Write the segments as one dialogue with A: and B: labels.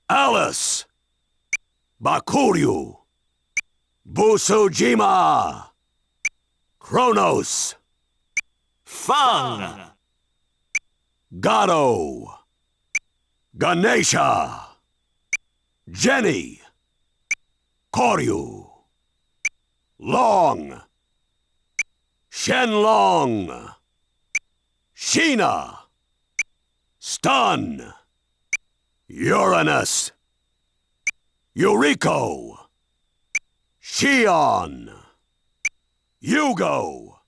A: Alice, Bakuryu, Busujima, Kronos,
B: Fang,
A: Gato, Ganesha, Jenny, Koryu, Long, Shenlong, Sheena, Stun, Uranus, Yuriko, Shion, Yugo.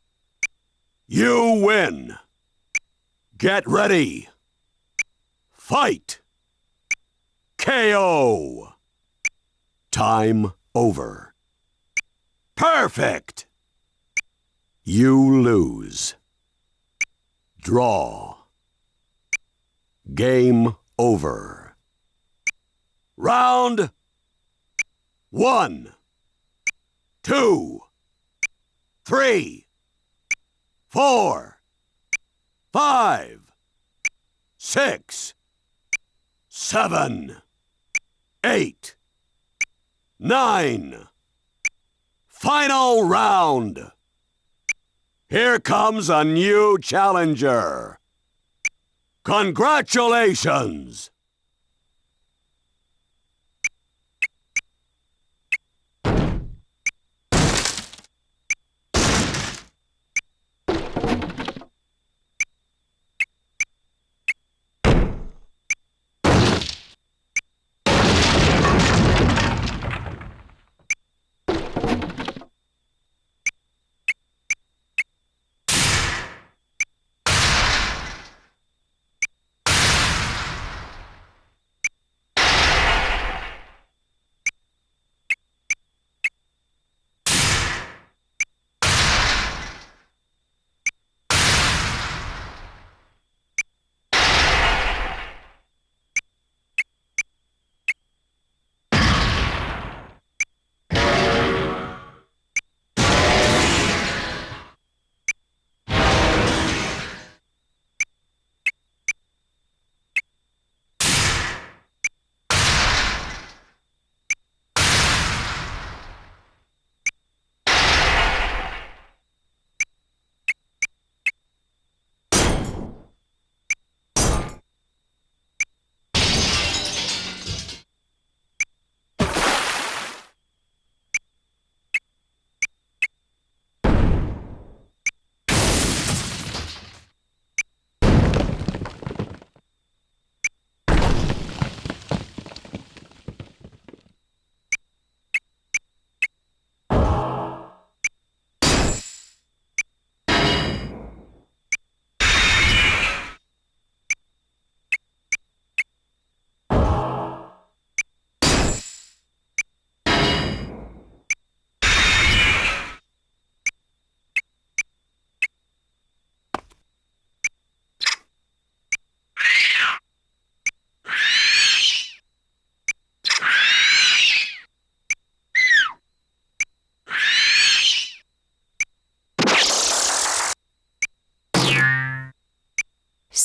A: You win. Get ready. Fight. KO. Time over. Perfect. You lose. Draw. Game over. Round 1, 2, 3, 4, 5, 6, 7, 8, 9. Final round. Here comes a new challenger. Congratulations!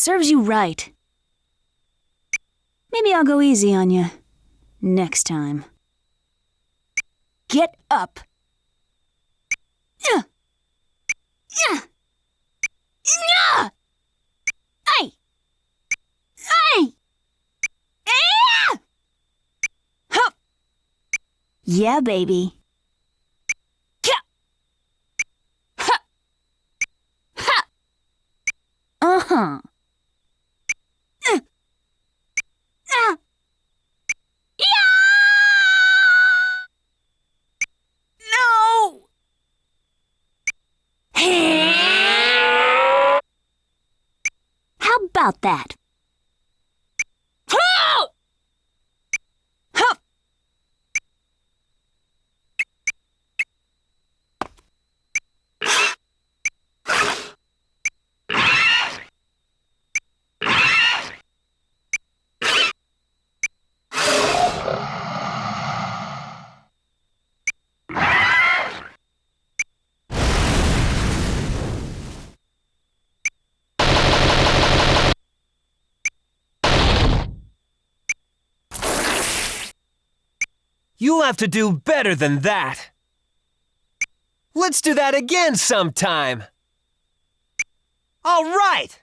C: Serves you right. Maybe I'll go easy on you next time. Get up. Yeah. Yeah. Yeah. Hey. Hey. Yeah. Hup. Yeah, baby. Ha. Ha. Uh-huh. No! How about that?
B: You'll have to do better than that. Let's do that again sometime. All right.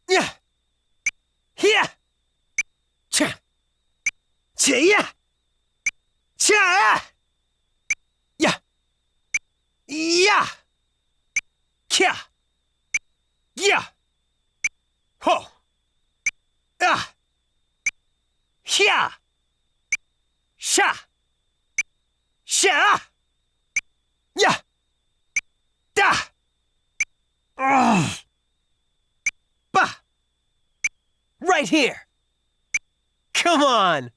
B: Yeah. Yeah. Cha. Cha. Yeah. Cha. Yeah. Yeah. Kya. Yeah. Ho. Ah. Yeah. Sha. Sha. Yeah. Da. Bah. Right here. Come on.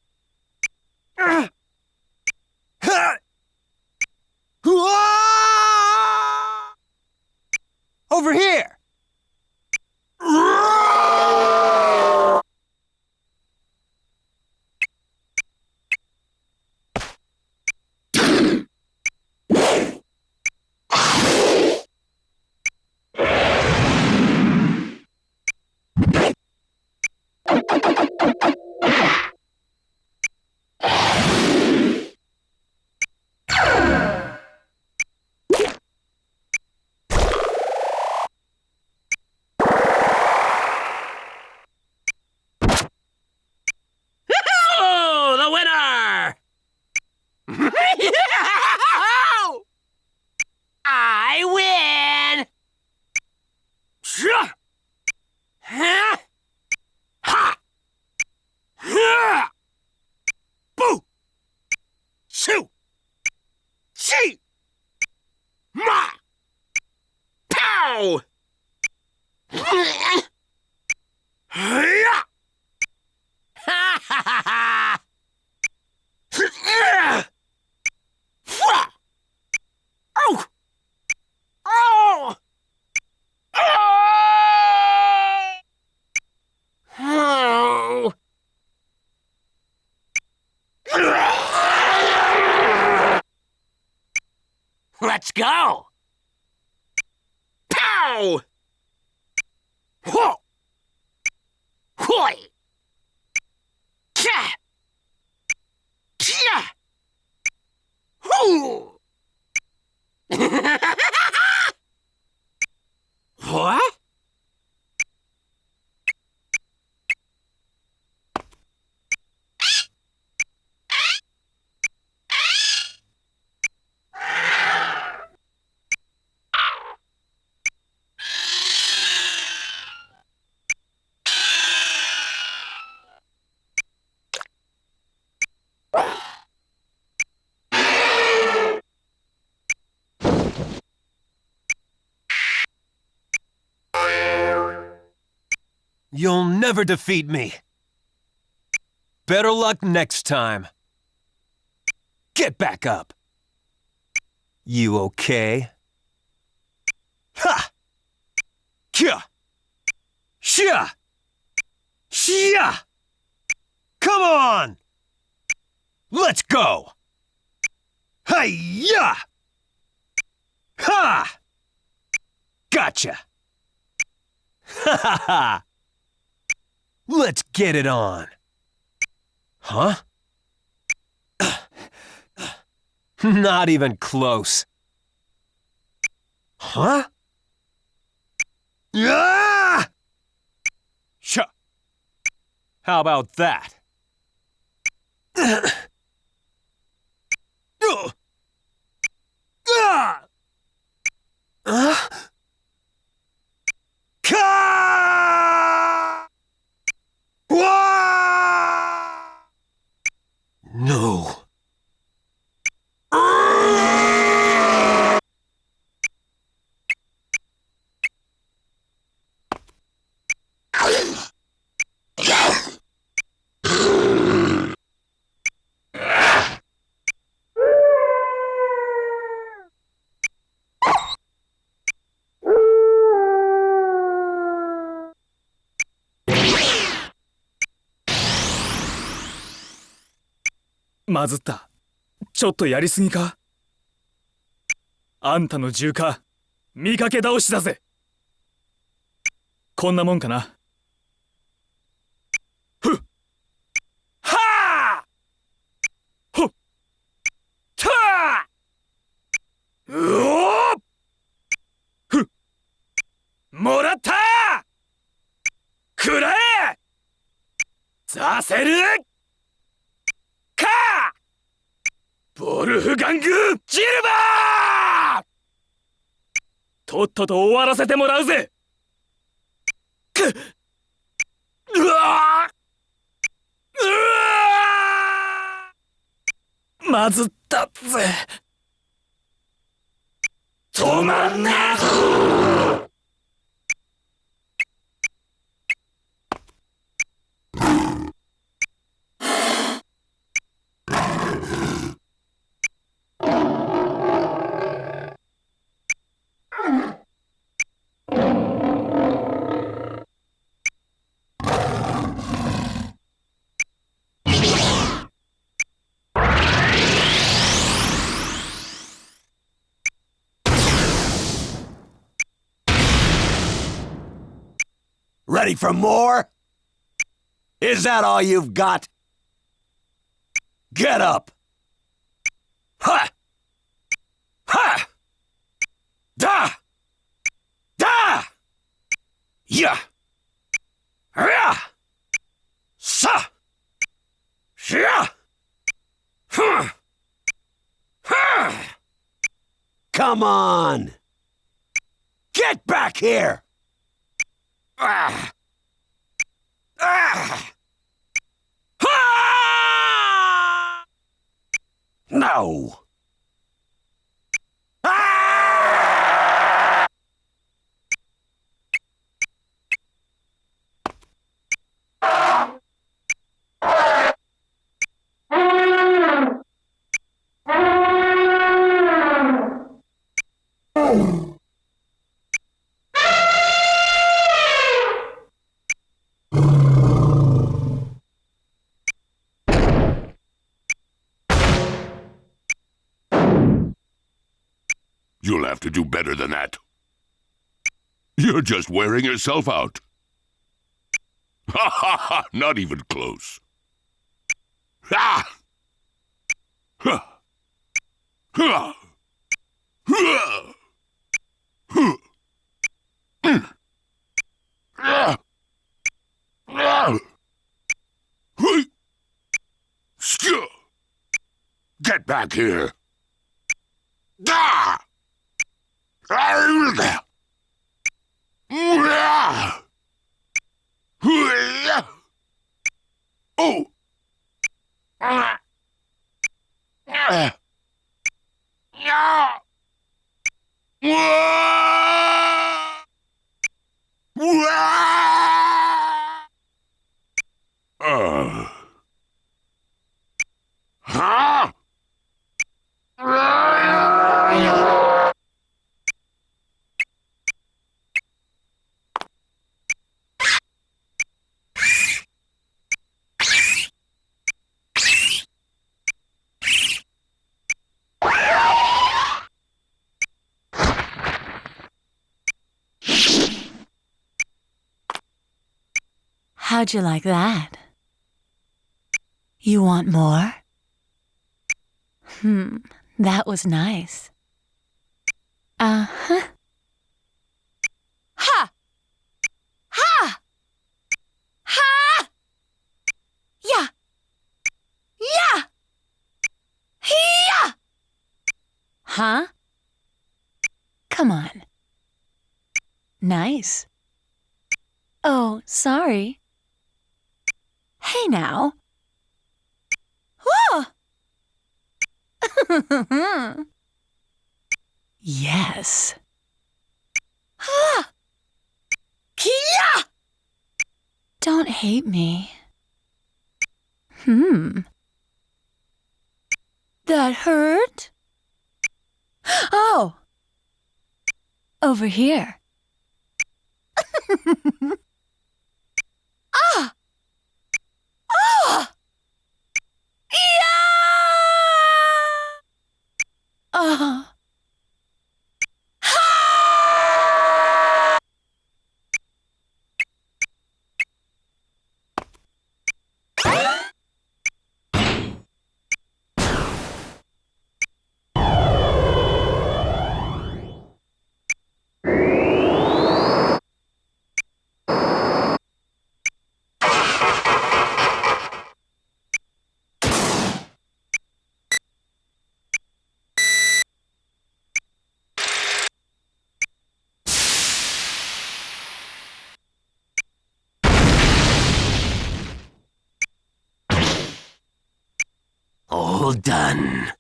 B: Over here.
D: Oh, the winner! I win! Huh? Ha! Boo! Shoo! Chee! Ma! Pow! Hiya! Ha ha ha ha! Oh! Oh! Oh! Let's go! Pow! Whoa! Hoi! Cha! Cha! Hoo! What?
B: You'll never defeat me. Better luck next time. Get back up. You okay? Ha! Kya! Shia! Shia! Come on! Let's go! Hi-ya! Ha! Gotcha! Ha ha ha! Let's get it on. Huh? Not even close. Huh? Yeah! Sure. How about that? No.
E: まずった。ちょっとやりすぎか？あんたの銃火、見かけ倒しだぜ。こんなもんかな。ふっはあほっさせるかボルフガング・ジルバーとっとと終わらせてもらうぜうわまずったぜ止まんねえ
A: Ready for more? Is that all you've got? Get up! Ha! Ha! Da! Da! Ya! Ya! Sa! Shia! Huh! Huh! Come on! Get back here! Ah! Ah! Ah! No! Ah!
F: You'll have to do better than that. You're just wearing yourself out. Ha ha ha! Not even close. Ha! Ha! Ha! Ha! Ha! Ah! Ah! Hey! Skia! Get back here! Ah! Ah! Ah! Oh! Ah! Ah! Ah! Huh?
C: How'd you like that? You want more? That was nice. Uh-huh. Ha! Ha! Ha! Yeah! Yeah! Yeah! Huh? Come on. Nice. Oh, sorry. Hey now. Whoa! Yes. Ah! Kia! Don't hate me. That hurt? Oh! Over here. Ah! Ah! Yeah! Ah!
D: All done.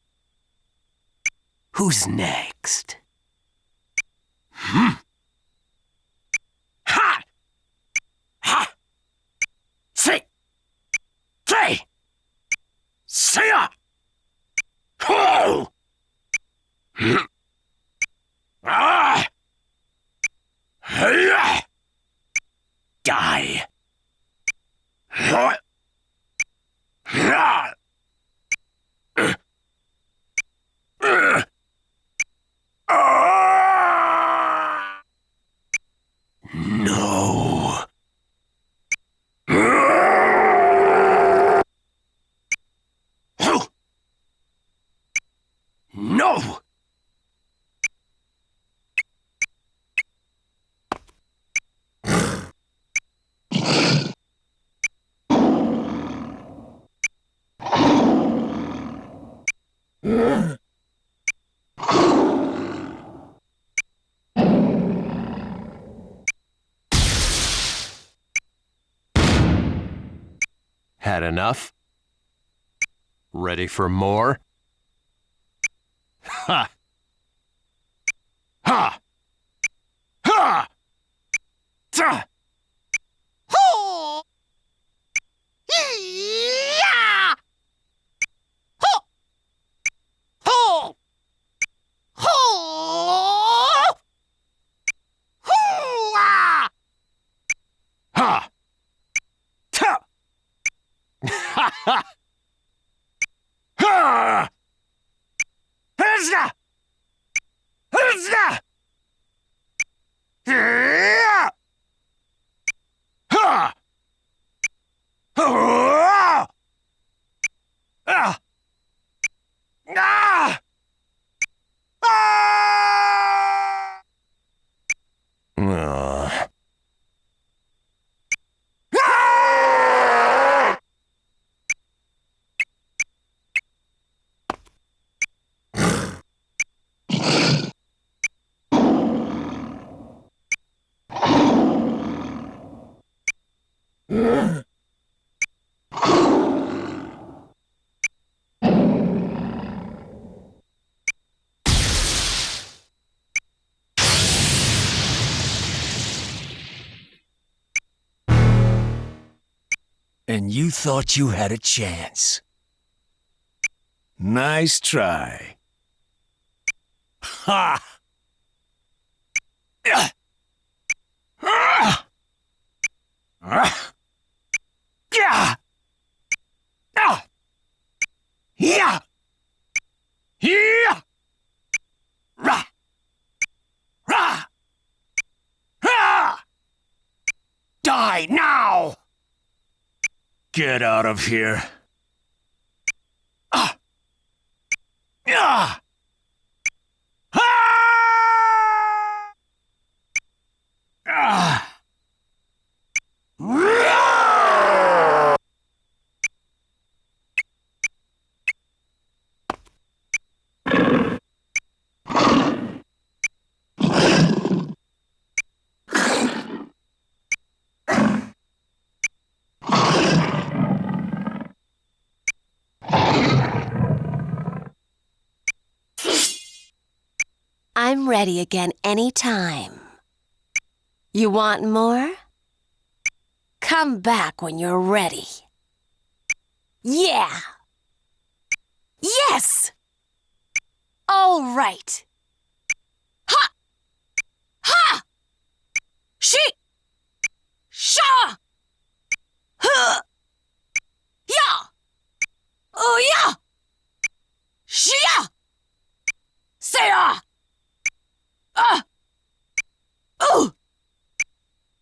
D: Who's next? Ha! Ha! Say! Say! Say ya! Ho! Ah! Hey! Die! Ah! No. No.
B: Had enough? Ready for more? Ha! Ha! Ha! Ta!
D: Ho! Yeah! Ho! Ho! Ho! Hoo-ah!
B: Ha! Ta! Ha ha! Ha!
D: Huzza! Huzza! Yeah!
B: Ha!
D: Ah! Ah! Ah! Ah!
B: Ugh.
D: Ah!
A: And you thought you had a chance. Nice try. Ha! Ah! Ah! Ah! Yeah! Ah! Yeah! Yeah! Rah! Rah! Ah! Die now! Get out of here. Ah! Ah! Ah! Ah! Roar!
G: I'm ready again anytime. You want more? Come back when you're ready. Yeah! Yes! All right. Ha! Ha! She! Sha! Huh! Ya! Oh, yeah! Shia! Say-ya! Ooh!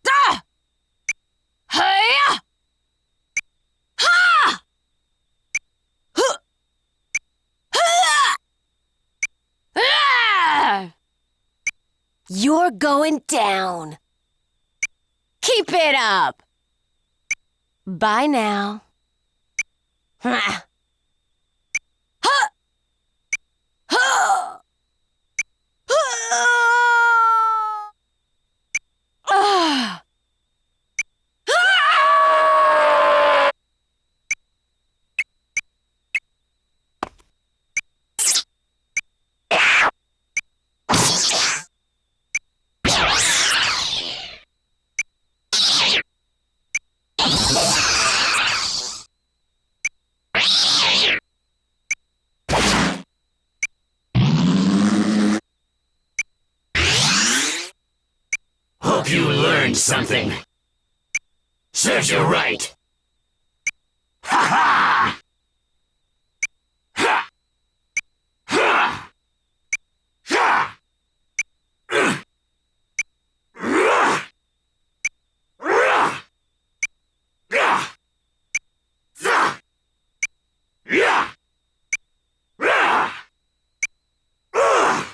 G: Da! Hey-ya! Ha! Huh! Ah! You're going down. Keep it up. Bye now. Ha! Ha! Ha! Ah!
F: learned something. Serves you right. Ha ha! Ha! Ha! Ha! Rah! Rah! Rah! Zah! Yeah! Rah! Rah!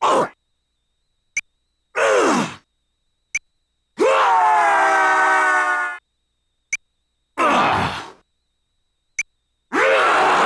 F: Oh! Rah! Rah! Rah! Rah!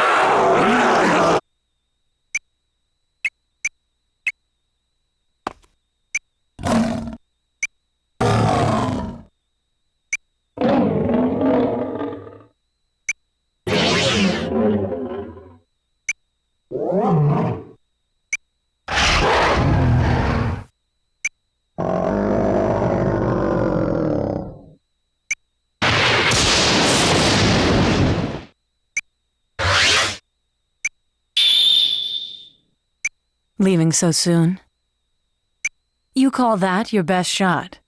H: Leaving so soon? You call that your best shot?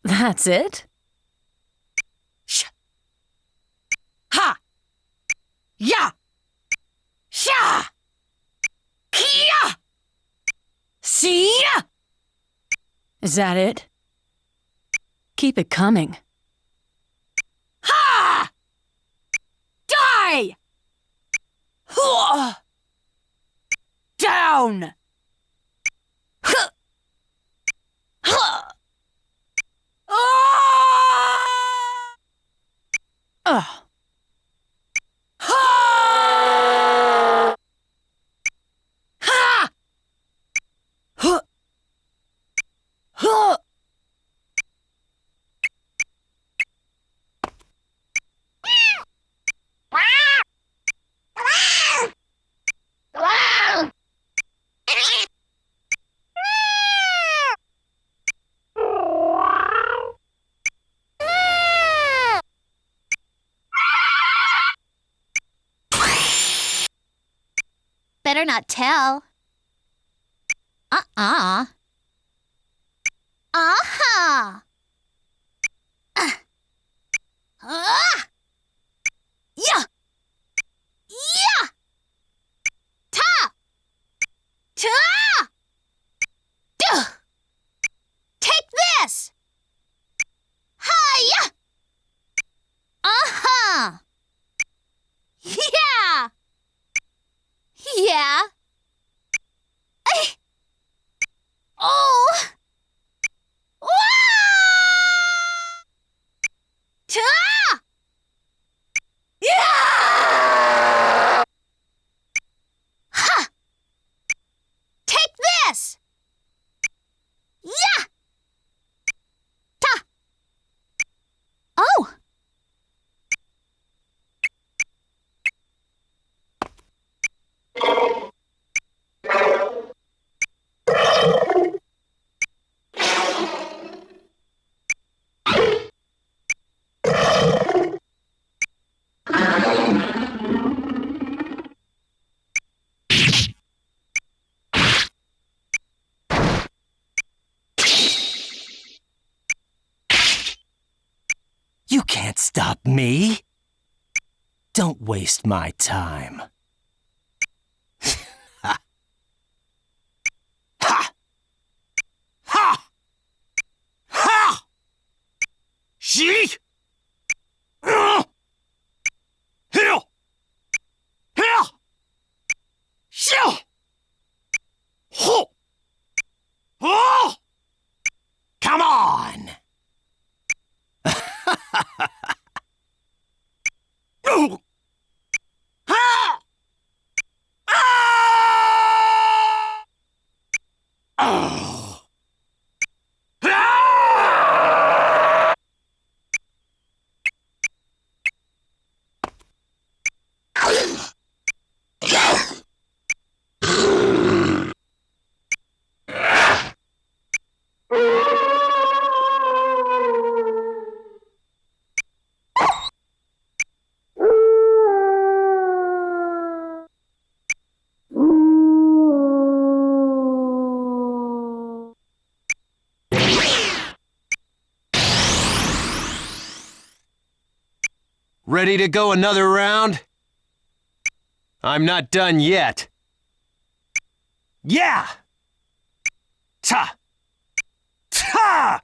H: That's it?
C: Ha! Ya! Sha! Kia! See ya!
H: Is that it? Keep it coming.
C: Ha! Die! Huh! Down! Huh! Huh! Ah!
H: Ugh.
C: Ha! Ha! Huh! Huh!
I: Better not tell. Uh-uh. Aha!
C: Yeah!
I: Yeah! Ta! Ta! Duh! Take this! Hiya! Uh-huh! Yeah! Yeah! Ay! Oh! Wah! Ta!
C: Yeah!
I: Ha! Take this! Yeah! Ta! Oh!
B: You can't stop me. Don't waste my time. Ha! Ha! Ha! Ha!
D: She? Here! Here! Shoo! Ho! Oh!
B: Come on!
D: Oh! Ha! Ah! Oh! Ah!
B: Ready to go another round? I'm not done yet.
E: Yeah! Ta! Ta!